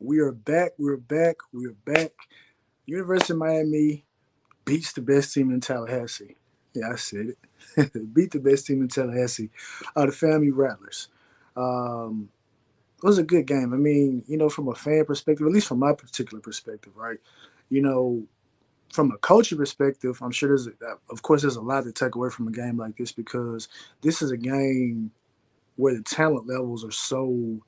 We are back. We're back. We're back. University of Miami beats the best team in Tallahassee. Yeah, I said it. Beat the best team in Tallahassee. The FAMU Rattlers. Um, it was a good game. I mean, from a fan perspective, at least from my particular perspective, right? You know, from a coaching perspective, I'm sure of course, there's a lot to take away from a game like this because this is a game where the talent levels are so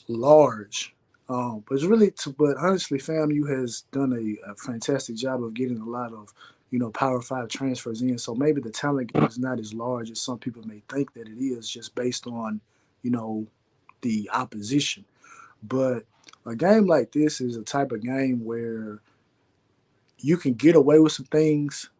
large. But it's really, but honestly, FAMU has done a fantastic job of getting a lot of, Power Five transfers in. So maybe the talent gap is not as large as some people may think that it is, just based on, you know, the opposition. But a game like this is a type of game where you can get away with some things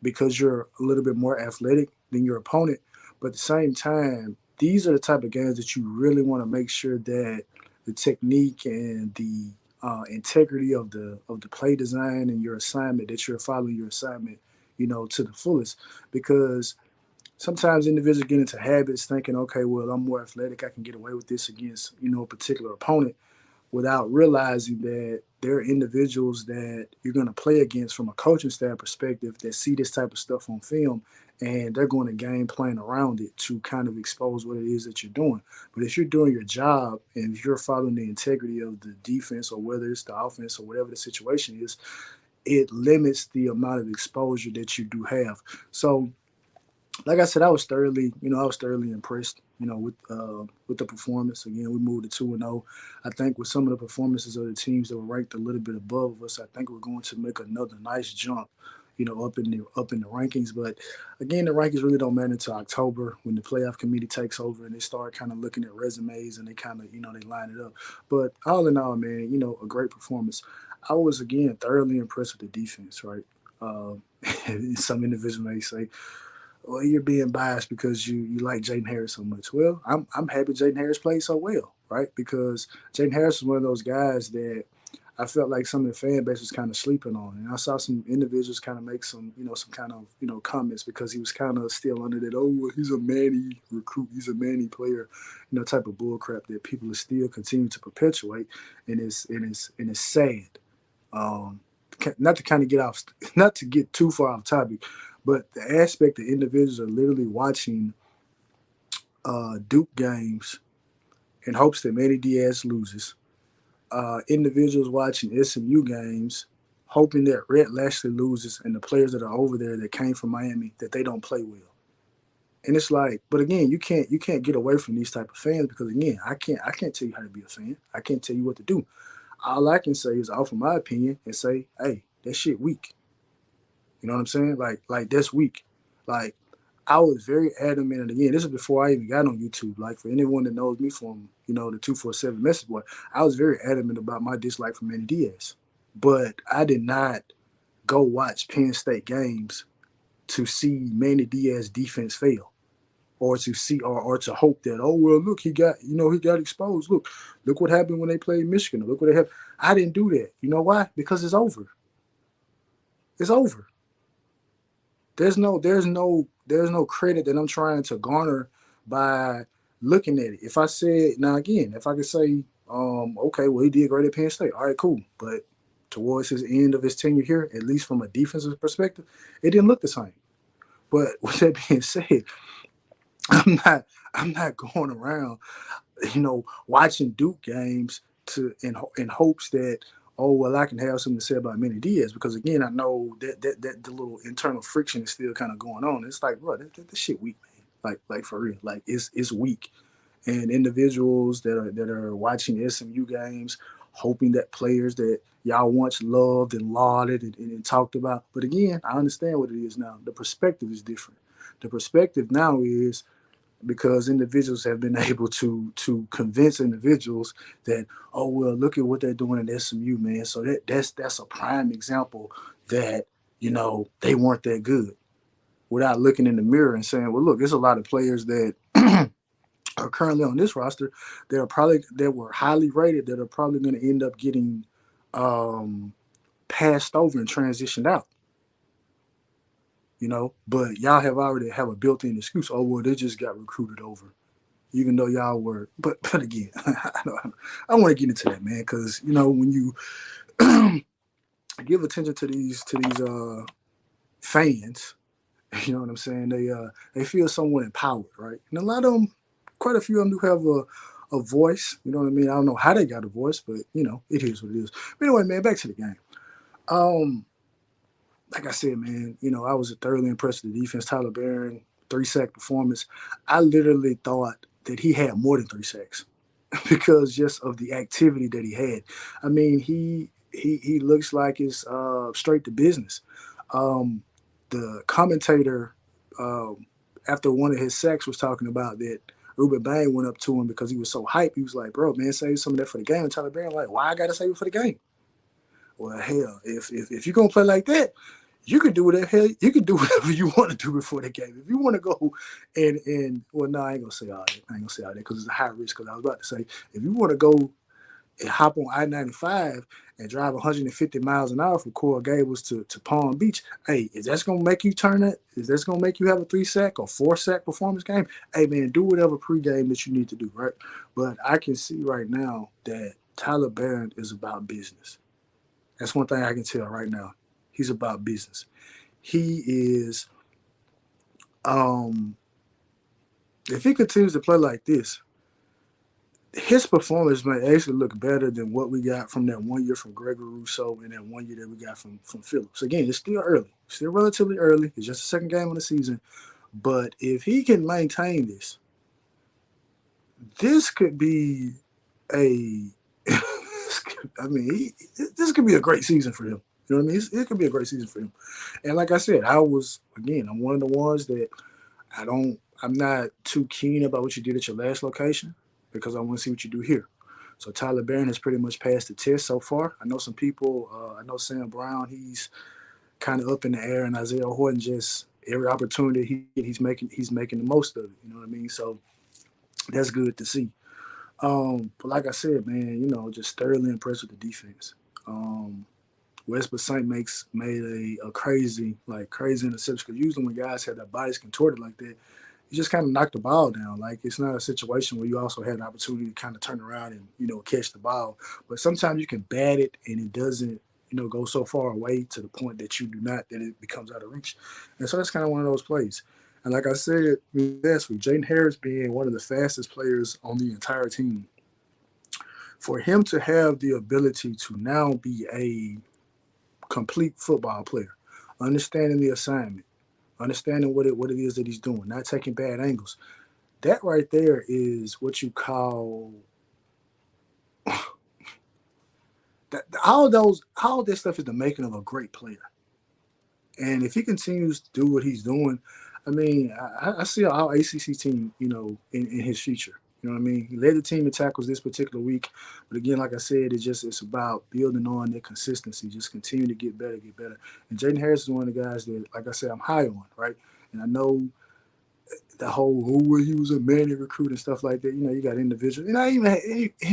because you're a little bit more athletic than your opponent. But at the same time, these are the type of games that you really want to make sure that the technique and the integrity of the play design and your assignment, that you're following your assignment, to the fullest. Because sometimes individuals get into habits thinking, okay, well, I'm more athletic, I can get away with this against a particular opponent, without realizing that there are individuals that you're going to play against from a coaching staff perspective that see this type of stuff on film, and they're going to game plan around it to kind of expose what it is that you're doing. But if you're doing your job and if you're following the integrity of the defense, or whether it's the offense or whatever the situation is, it limits the amount of exposure that you do have. So like I said, I was thoroughly impressed, with the performance. Again, we moved to 2-0. I think with some of the performances of the teams that were ranked a little bit above us, I think we're going to make another nice jump, up in the rankings. But again, the rankings really don't matter until October when the playoff committee takes over and they start kind of looking at resumes and they kind of they line it up. But all in all, man, a great performance. I was again thoroughly impressed with the defense, right? Um, some individuals may say, well, you're being biased because you like Jaden Harris so much. Well, I'm happy Jaden Harris played so well, right? Because Jaden Harris is one of those guys that I felt like some of the fan base was kind of sleeping on, and I saw some individuals kind of make some kind of comments because he was kind of still under that, oh, well, he's a Manny recruit, he's a Manny player, type of bull crap that people are still continuing to perpetuate, and it's sad. Um, not to kind of get off, not to get too far off topic, but the aspect that individuals are literally watching Duke games in hopes that Manny Diaz loses. Individuals watching SMU games hoping that Rhett Lashley loses, and the players that are over there that came from Miami that they don't play well. And it's like, but again, you can't get away from these type of fans because again, I can't tell you how to be a fan. I can't tell you what to do. All I can say is offer my opinion and say, hey, that shit weak. You know what I'm saying? Like that's weak. Like I was very adamant, and again, this is before I even got on YouTube. Like for anyone that knows me from the 247 message board, I was very adamant about my dislike for Manny Diaz, but I did not go watch Penn State games to see Manny Diaz defense fail. Or to see, or to hope that, oh well, look, he got exposed. Look what happened when they played Michigan. Look what they have. I didn't do that. You know why? Because it's over. It's over. There's no credit that I'm trying to garner by looking at it. If I said, now again, if I could say, okay, well, he did great at Penn State. All right, cool. But towards his end of his tenure here, at least from a defensive perspective, it didn't look the same. But with that being said, I'm not I'm not going around, watching Duke games to in hopes that, oh well, I can have something to say about Manny Diaz, because again I know that the little internal friction is still kind of going on. It's like, bro, that shit weak, man. Like for real, like it's weak. And individuals that are watching SMU games, hoping that players that y'all once loved and lauded and talked about. But again, I understand what it is now. The perspective is different. The perspective now is because individuals have been able to convince individuals that, oh well, look at what they're doing in SMU, man. So that's a prime example that they weren't that good, without looking in the mirror and saying, well, look, there's a lot of players that are currently on this roster that were highly rated that are probably going to end up getting um, passed over and transitioned out. But y'all have already have a built-in excuse. Oh well, they just got recruited over. even though y'all were. But again, I don't want to get into that, man, because when you give attention to these fans, you know what I'm saying? They feel somewhat empowered, right? And a lot of them, quite a few of them, do have a voice. You know what I mean? I don't know how they got a voice, but it is what it is. But anyway, man, back to the game. Um, like I said, man, I was thoroughly impressed with the defense. Tyler Barron, 3 sack performance. I literally thought that he had more than 3 sacks because just of the activity that he had. I mean, he looks like it's straight to business. Um, the commentator after one of his sacks was talking about that Ruben Bain went up to him because he was so hyped. He was like, "Bro, man, save some of that for the game." And Tyler Barron like, "Why I gotta save it for the game?" Well, hell, if you're gonna play like that, you can do whatever hell you can do whatever you want to do before the game. If you want to go and well, no, I ain't gonna say all that. I ain't gonna say all that because it's a high risk. Because I was about to say, if you want to go and hop on I-95 and drive 150 miles an hour from Coral Gables to Palm Beach, hey, is that gonna make you turn that? Is that gonna make you have a 3 sack or 4 sack performance game? Hey, man, do whatever pregame that you need to do, right? But I can see right now that Tyler Barron is about business. That's one thing I can tell right now. He's about business. He is, um, if he continues to play like this, his performance may actually look better than what we got from that 1 year from Gregory Rousseau and that 1 year that we got from Phillips. Again, it's still early, still relatively early. It's just the second game of the season. But if he can maintain this could be a, I mean, this could be a great season for him. You know what I mean? It could be a great season for him. And like I said, I'm one of the ones that I'm not too keen about what you did at your last location because I want to see what you do here. So Tyler Barron has pretty much passed the test so far. I know some people, I know Sam Brown, he's kind of up in the air, and Isaiah Horton just every opportunity he's making the most of it. You know what I mean? So that's good to see. But like I said, man, just thoroughly impressed with the defense. Um, West Saint made a crazy interception because usually when guys have their bodies contorted like that, you just kind of knock the ball down. Like it's not a situation where you also had an opportunity to kind of turn around and catch the ball. But sometimes you can bat it and it doesn't go so far away to the point that you do not that it becomes out of reach. And so that's kind of one of those plays. And like I said last week, Jaden Harris being one of the fastest players on the entire team, for him to have the ability to now be a complete football player, understanding the assignment, understanding what it is that he's doing, not taking bad angles. That right there is what you call that. All this stuff is the making of a great player. And if he continues to do what he's doing, I mean, I see our ACC team, in his future. You know what I mean? He led the team in tackles this particular week, but again, like I said, it's about building on that consistency, just continue to get better, get better. And Jaden Harris is one of the guys that, like I said, I'm high on, right? And I know the whole who he was a Manny recruit and stuff like that. You got individuals, and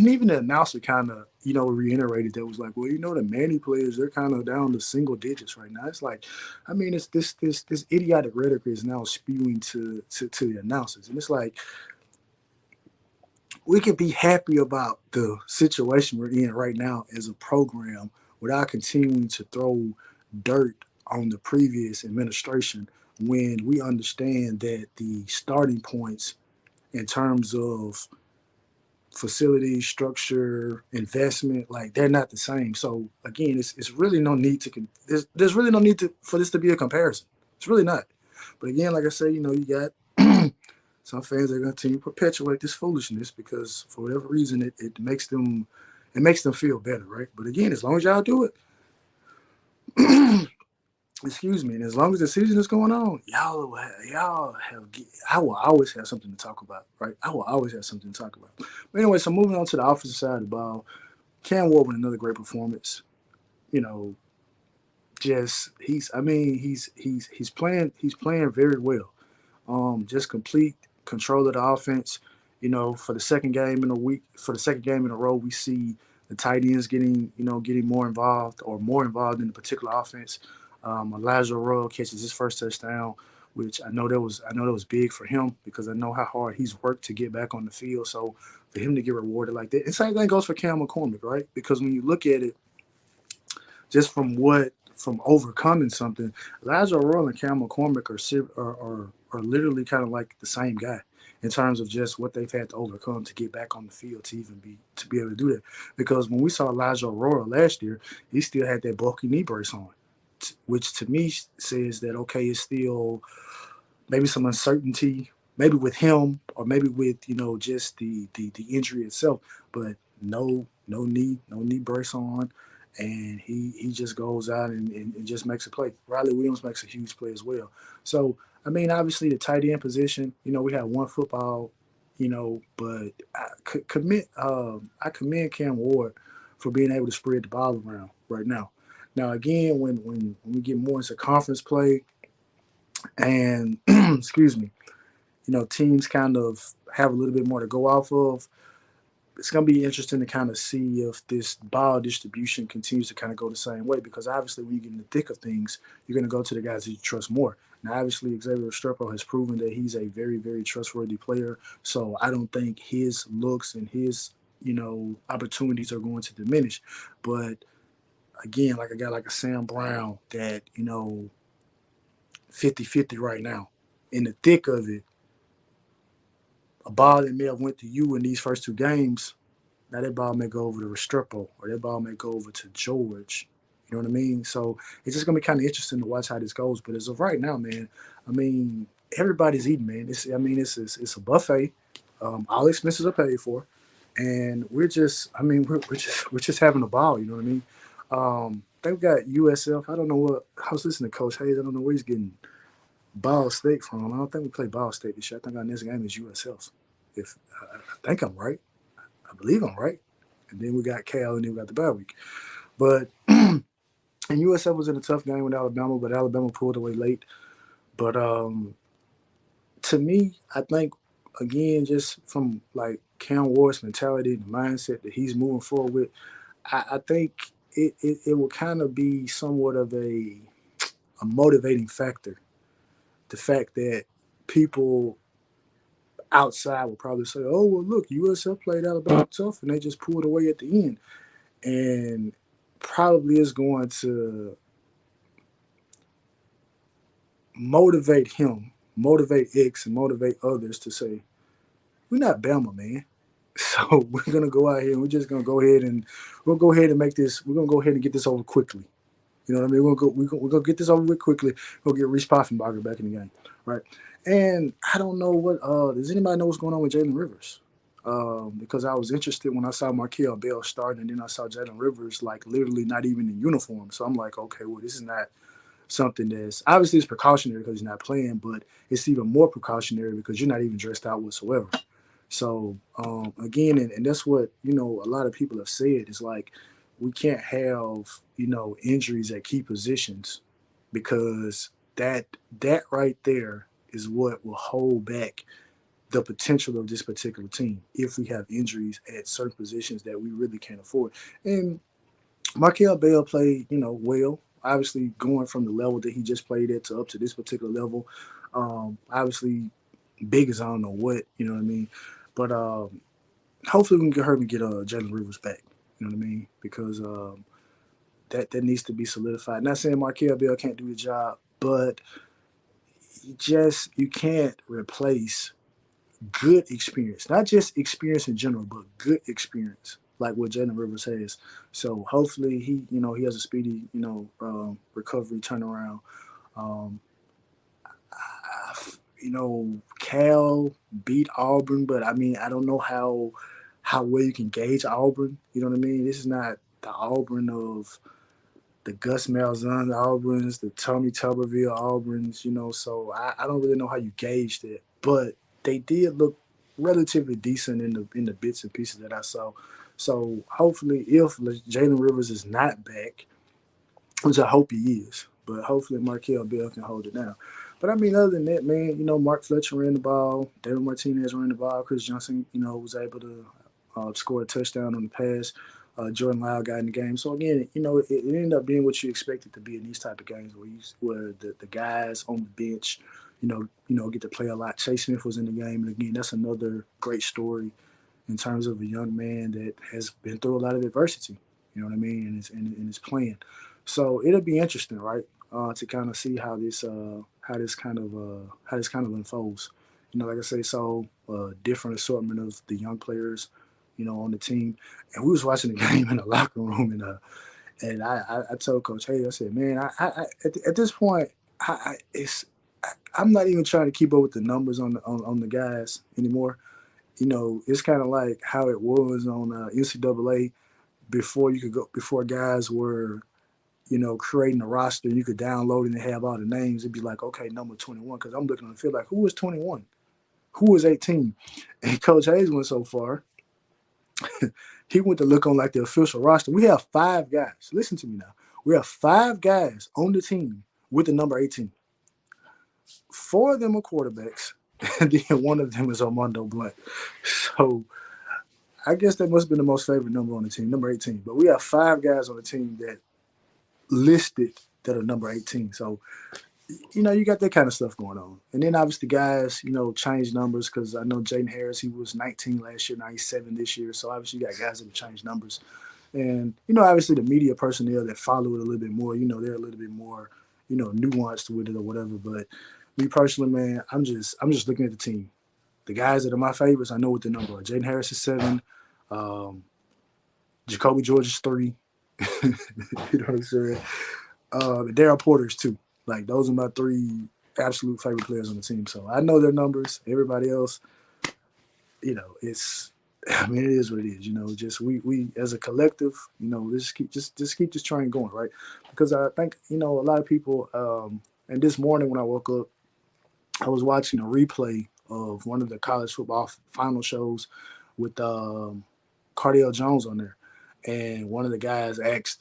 even the announcer kind of reiterated that was like, well, the Manny players they're kind of down to single digits right now. It's like, I mean, it's this idiotic rhetoric is now spewing to the announcers, and it's like we can be happy about the situation we're in right now as a program without continuing to throw dirt on the previous administration when we understand that the starting points in terms of facility structure investment like they're not the same. So again, it's really no need to there's really no need for this to be a comparison. It's really not. But again, like I say, you got some fans are going to continue to perpetuate this foolishness because for whatever reason it makes them feel better, right? But again, as long as y'all do it, excuse me, and as long as the season is going on, y'all have I will always have something to talk about, right? I will always have something to talk about. But anyway, so moving on to the offensive side of the ball, Cam Ward another great performance. You know, just he's playing very well. Just complete control of the offense. For the second game in a week, for the second game in a row, we see the tight ends getting more involved in the particular offense. Elijah Royal catches his first touchdown. which I know that was big for him because I know how hard he's worked to get back on the field. So for him to get rewarded like that, and same thing goes for Cam McCormick, right? Because when you look at it, just from overcoming something, Elijah Royal and Cam McCormick are literally kind of like the same guy in terms of just what they've had to overcome to get back on the field to be able to do that. Because when we saw Elijah Royal last year, he still had that bulky knee brace on, which to me says that okay, it's still maybe some uncertainty, maybe with him or maybe with just the injury itself, but no knee brace on, and he just goes out and just makes a play. Riley Williams makes a huge play as well. So I mean, obviously the tight end position, we have one football, but I commend Cam Ward for being able to spread the ball around right now. Now again, when we get more into conference play and excuse me, teams kind of have a little bit more to go off of. It's going to be interesting to kind of see if this ball distribution continues to kind of go the same way because obviously when you get in the thick of things, you're going to go to the guys that you trust more. Now, obviously, Xavier Restrepo has proven that he's a very, very trustworthy player. So I don't think his looks and his, opportunities are going to diminish. But again, like a guy like a Sam Brown that, 50-50 right now. In the thick of it, a ball that may have went to you in these first two games, now that ball may go over to Restrepo or that ball may go over to George. You know what I mean? So it's just gonna be kind of interesting to watch how this goes. But as of right now, man, I mean, everybody's eating, man. It's a buffet. All expenses are paid for, and we're just having a ball. You know what I mean? They've got USF. I don't know what. I was listening to Coach Hayes. I don't know where he's getting Ball State from. I don't think we play Ball State this year. I think our next game is USF. If I think I'm right, I believe I'm right. And then we got Cal, and then we got the bye week. But and USF was in a tough game with Alabama, but Alabama pulled away late. But to me, I think again, just from like Cam Ward's mentality, the mindset that he's moving forward with, I think it will kind of be somewhat of a motivating factor. The fact that people outside will probably say, "Oh well, look, USF played Alabama tough, and they just pulled away at the end," and probably is going to motivate him, motivate X, and motivate others to say, "We're not Bama, man." So we're gonna go out here and we're just gonna go ahead and we'll go ahead and make this. We're gonna go ahead and get this over quickly. You know what I mean? We're gonna get this over with quickly. We'll get Reese Poffenbarger back in the game, right? And I don't know what. Does anybody know what's going on with Jalen Rivers? Because I was interested when I saw Markel Bell starting, and then I saw Jalen Rivers like literally not even in uniform. So I'm like, okay, well, this is not something that's obviously it's precautionary because he's not playing, but it's even more precautionary because you're not even dressed out whatsoever. So again, and that's what a lot of people have said is like we can't have injuries at key positions because that right there is what will hold back the potential of this particular team if we have injuries at certain positions that we really can't afford. And Markel Bell played, well. Obviously, going from the level that he just played at to up to this particular level, obviously, big as I don't know what, you know what I mean. But hopefully, we can get her and get Jalen Rivers back. You know what I mean? Because that needs to be solidified. Not saying Markel Bell can't do the job, but you can't replace good experience, not just experience in general, but good experience like what Jalen Rivers has. So hopefully he has a speedy, recovery turnaround. Um, Cal beat Auburn, but I mean, I don't know how well you can gauge Auburn. You know what I mean? This is not the Auburn of the Gus Malzahn Auburns, the Tommy Tuberville Auburns. So I don't really know how you gauge that, but they did look relatively decent in the bits and pieces that I saw. So hopefully, if Jalen Rivers is not back, which I hope he is. But hopefully Markel Bell can hold it down. But I mean, other than that, man, Mark Fletcher ran the ball, David Martinez ran the ball, Chris Johnson, was able to score a touchdown on the pass. Jordan Lyle got in the game. So again, it ended up being what you expect it to be in these type of games where the guys on the bench, get to play a lot. Chase Smith was in the game, and again, that's another great story in terms of a young man that has been through a lot of adversity. You know what I mean, and is playing. So it'll be interesting, right, to kind of see how this kind of unfolds. Like I say, so different assortment of the young players, on the team, and we was watching the game in the locker room, and I told Coach Hayes, I said, man, at this point, I'm not even trying to keep up with the numbers on the guys anymore. It's kind of like how it was on NCAA before guys were, creating a roster. You could download it and have all the names. It'd be like, okay, number 21, because I'm looking on the field like, who was 21? Who was 18? And Coach Hayes went so far, he went to look on like the official roster. We have 5 guys. Listen to me now. We have 5 guys on the team with the number 18. 4 of them are quarterbacks, and then one of them is Armando Blunt. So I guess that must have been the most favorite number on the team, number 18. But we have 5 guys on the team that listed that are number 18. So, you got that kind of stuff going on. And then obviously guys, change numbers, because I know Jaden Harris, he was 19 last year, now he's 7 this year. So obviously you got guys that have changed numbers. And, obviously the media personnel that follow it a little bit more, they're a little bit more, nuanced with it or whatever. But me personally, man, I'm just looking at the team. The guys that are my favorites, I know what the number are. Jaden Harris is 7. Jacoby George is 3. You know what I'm saying? Darryl Porter is 2. Like, those are my 3 absolute favorite players on the team. So I know their numbers. Everybody else, it is what it is. Just we as a collective, just keep this train going, right? Because I think a lot of people. And this morning when I woke up, I was watching a replay of one of the college football final shows with Cardale Jones on there. And one of the guys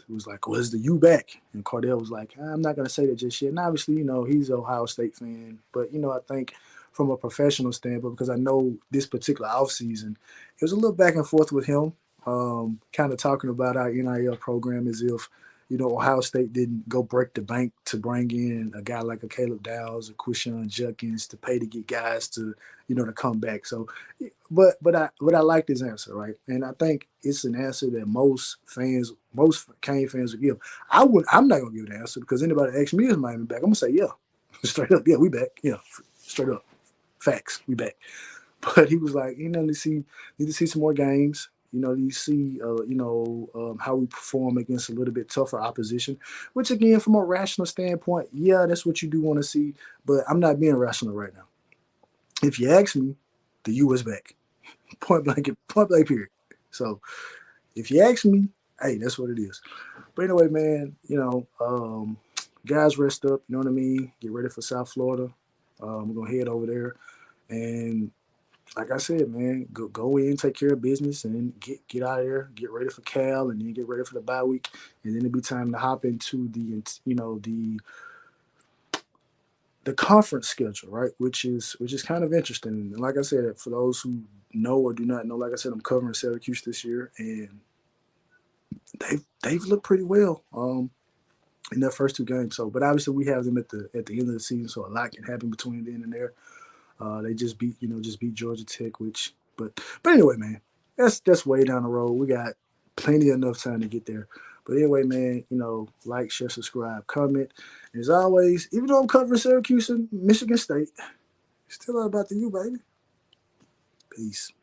was like, "Was the U back?" And Cardale was like, "I'm not going to say that just yet." And obviously, he's an Ohio State fan. But, I think from a professional standpoint, because I know this particular offseason, it was a little back and forth with him, kind of talking about our NIL program as if, Ohio State didn't go break the bank to bring in a guy like a Caleb Downs or Quishon Judkins to pay to get guys to, to come back. So, but I like this answer, right? And I think it's an answer that most Cane fans would give. I'm not gonna give the answer, because anybody asks me is Miami back, I'm gonna say yeah, straight up, yeah, we back, yeah, straight up, facts, we back. But he was like, need to see some more games. You see, how we perform against a little bit tougher opposition, which again, from a rational standpoint, yeah, that's what you do want to see. But I'm not being rational right now. If you ask me, the U is back, point blank, period. So if you ask me, hey, that's what it is. But anyway, man, guys, rest up. You know what I mean? Get ready for South Florida. We're gonna head over there, and like I said, man, go in, take care of business, and then get out of there, get ready for Cal, and then get ready for the bye week, and then it'll be time to hop into the conference schedule, right? Which is kind of interesting. And like I said, for those who know or do not know, like I said, I'm covering Syracuse this year, and they've looked pretty well in their first 2 games. So, but obviously we have them at the end of the season, so a lot can happen between then and there. They just beat Georgia Tech, but anyway, man, that's way down the road. We got plenty enough time to get there. But anyway, man, like, share, subscribe, comment. And as always, even though I'm covering Syracuse and Michigan State, it's still all about the U, baby. Peace.